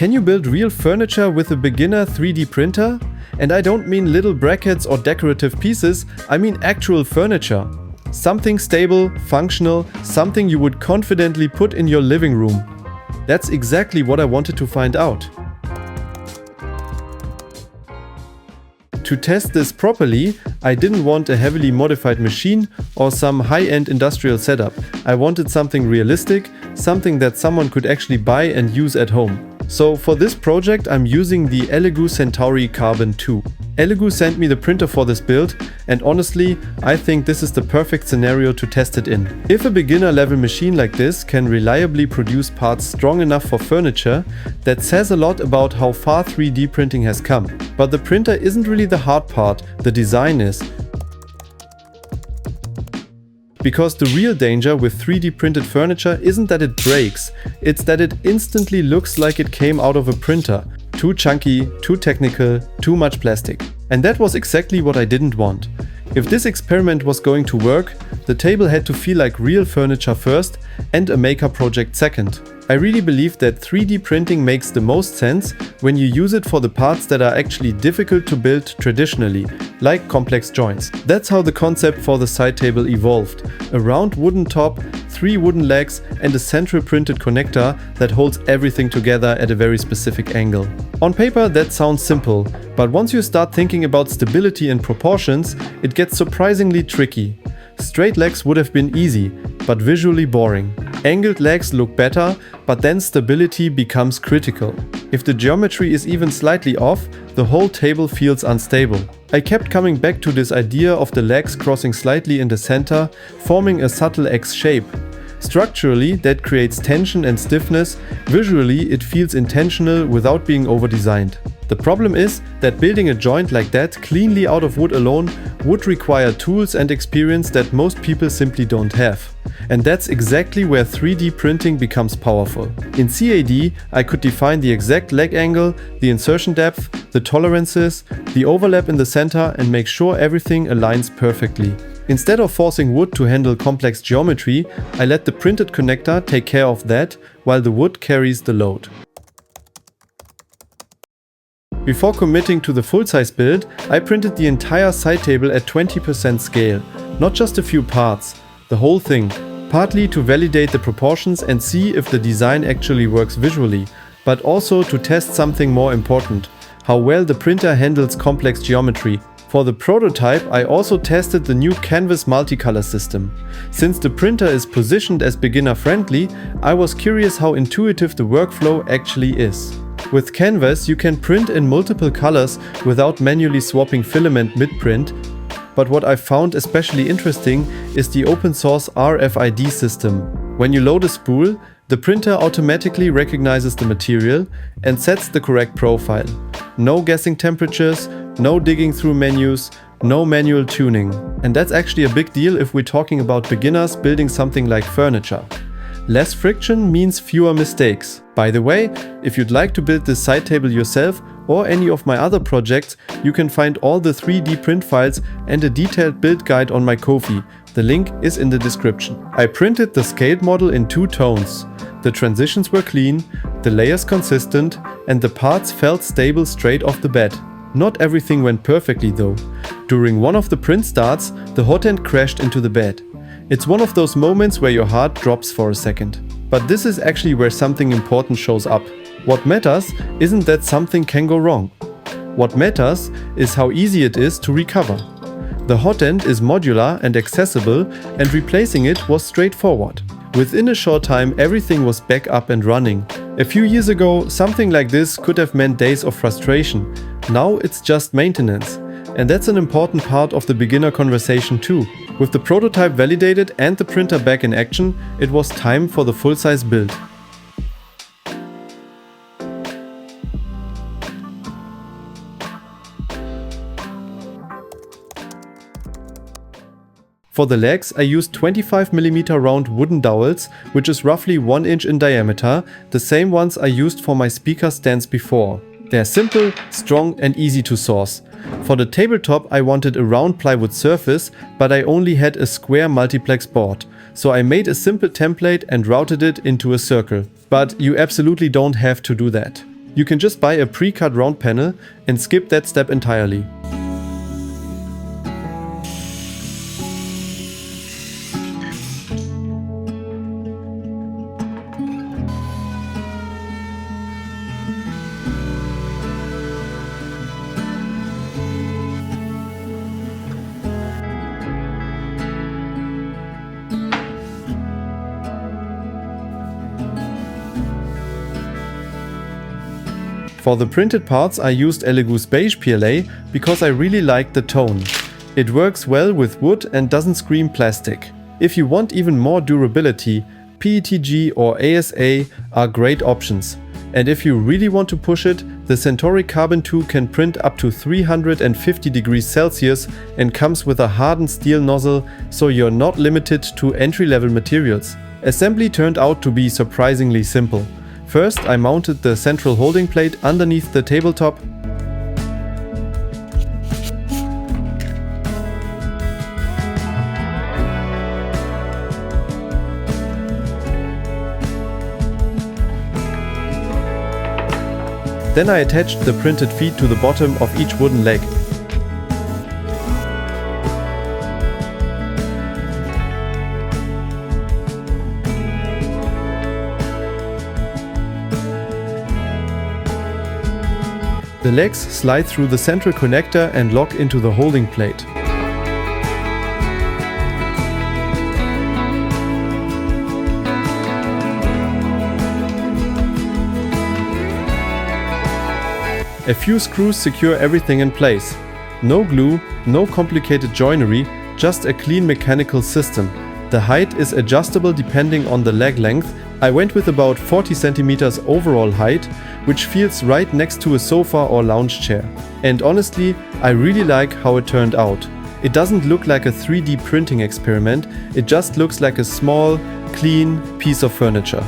Can you build real furniture with a beginner 3D printer? And I don't mean little brackets or decorative pieces, I mean actual furniture. Something stable, functional, something you would confidently put in your living room. That's exactly what I wanted to find out. To test this properly, I didn't want a heavily modified machine or some high-end industrial setup. I wanted something realistic, something that someone could actually buy and use at home. So for this project I'm using the Elegoo Centauri Carbon 2. Elegoo sent me the printer for this build, and honestly, I think this is the perfect scenario to test it in. If a beginner level machine like this can reliably produce parts strong enough for furniture, that says a lot about how far 3D printing has come. But the printer isn't really the hard part, the design is. Because the real danger with 3D printed furniture isn't that it breaks, it's that it instantly looks like it came out of a printer. Too chunky, too technical, too much plastic. And that was exactly what I didn't want. If this experiment was going to work, the table had to feel like real furniture first and a maker project second. I really believe that 3D printing makes the most sense when you use it for the parts that are actually difficult to build traditionally, like complex joints. That's how the concept for the side table evolved. A round wooden top, 3 wooden legs and a central printed connector that holds everything together at a very specific angle. On paper that sounds simple, but once you start thinking about stability and proportions, it gets surprisingly tricky. Straight legs would have been easy, but visually boring. Angled legs look better, but then stability becomes critical. If the geometry is even slightly off, the whole table feels unstable. I kept coming back to this idea of the legs crossing slightly in the center, forming a subtle X shape. Structurally, that creates tension and stiffness. Visually, it feels intentional without being over-designed. The problem is that building a joint like that cleanly out of wood alone would require tools and experience that most people simply don't have. And that's exactly where 3D printing becomes powerful. In CAD, I could define the exact leg angle, the insertion depth, the tolerances, the overlap in the center, and make sure everything aligns perfectly. Instead of forcing wood to handle complex geometry, I let the printed connector take care of that, while the wood carries the load. Before committing to the full-size build, I printed the entire side table at 20% scale. Not just a few parts, the whole thing. Partly to validate the proportions and see if the design actually works visually, but also to test something more important: how well the printer handles complex geometry. For the prototype, I also tested the new Canvas multicolor system. Since the printer is positioned as beginner-friendly, I was curious how intuitive the workflow actually is. With Canvas, you can print in multiple colors without manually swapping filament mid-print. But what I found especially interesting is the open source RFID system. When you load a spool, the printer automatically recognizes the material and sets the correct profile. No guessing temperatures, no digging through menus, no manual tuning. And that's actually a big deal if we're talking about beginners building something like furniture. Less friction means fewer mistakes. By the way, if you'd like to build this side table yourself or any of my other projects, you can find all the 3D print files and a detailed build guide on my Ko-fi. The link is in the description. I printed the scaled model in 2 tones. The transitions were clean, the layers consistent, and the parts felt stable straight off the bat. Not everything went perfectly though. During one of the print starts, the hot end crashed into the bed. It's one of those moments where your heart drops for a second. But this is actually where something important shows up. What matters isn't that something can go wrong. What matters is how easy it is to recover. The hot end is modular and accessible, and replacing it was straightforward. Within a short time, everything was back up and running. A few years ago, something like this could have meant days of frustration. Now it's just maintenance. And that's an important part of the beginner conversation too. With the prototype validated and the printer back in action, it was time for the full-size build. For the legs, I used 25mm round wooden dowels, which is roughly 1 inch in diameter, the same ones I used for my speaker stands before. They're simple, strong and easy to source. For the tabletop I wanted a round plywood surface, but I only had a square multiplex board, so I made a simple template and routed it into a circle. But you absolutely don't have to do that. You can just buy a pre-cut round panel and skip that step entirely. For the printed parts I used Elegoo's beige PLA because I really liked the tone. It works well with wood and doesn't scream plastic. If you want even more durability, PETG or ASA are great options. And if you really want to push it, the Centauri Carbon 2 can print up to 350 degrees Celsius and comes with a hardened steel nozzle, so you're not limited to entry-level materials. Assembly turned out to be surprisingly simple. First, I mounted the central holding plate underneath the tabletop. Then I attached the printed feet to the bottom of each wooden leg. The legs slide through the central connector and lock into the holding plate. A few screws secure everything in place. No glue, no complicated joinery, just a clean mechanical system. The height is adjustable depending on the leg length. I went with about 40 centimeters overall height, which feels right next to a sofa or lounge chair. And honestly, I really like how it turned out. It doesn't look like a 3D printing experiment, it just looks like a small, clean piece of furniture.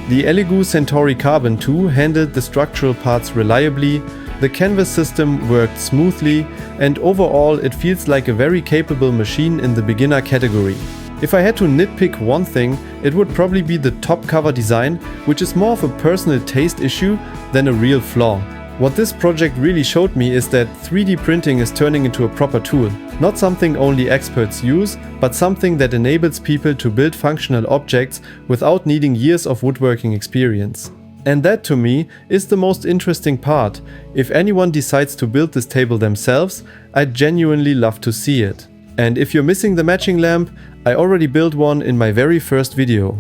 The Elegoo Centauri Carbon 2 handled the structural parts reliably, the canvas system worked smoothly, and overall it feels like a very capable machine in the beginner category. If I had to nitpick one thing, it would probably be the top cover design, which is more of a personal taste issue than a real flaw. What this project really showed me is that 3D printing is turning into a proper tool. Not something only experts use, but something that enables people to build functional objects without needing years of woodworking experience. And that, to me, is the most interesting part. If anyone decides to build this table themselves, I'd genuinely love to see it. And if you're missing the matching lamp, I already built one in my very first video.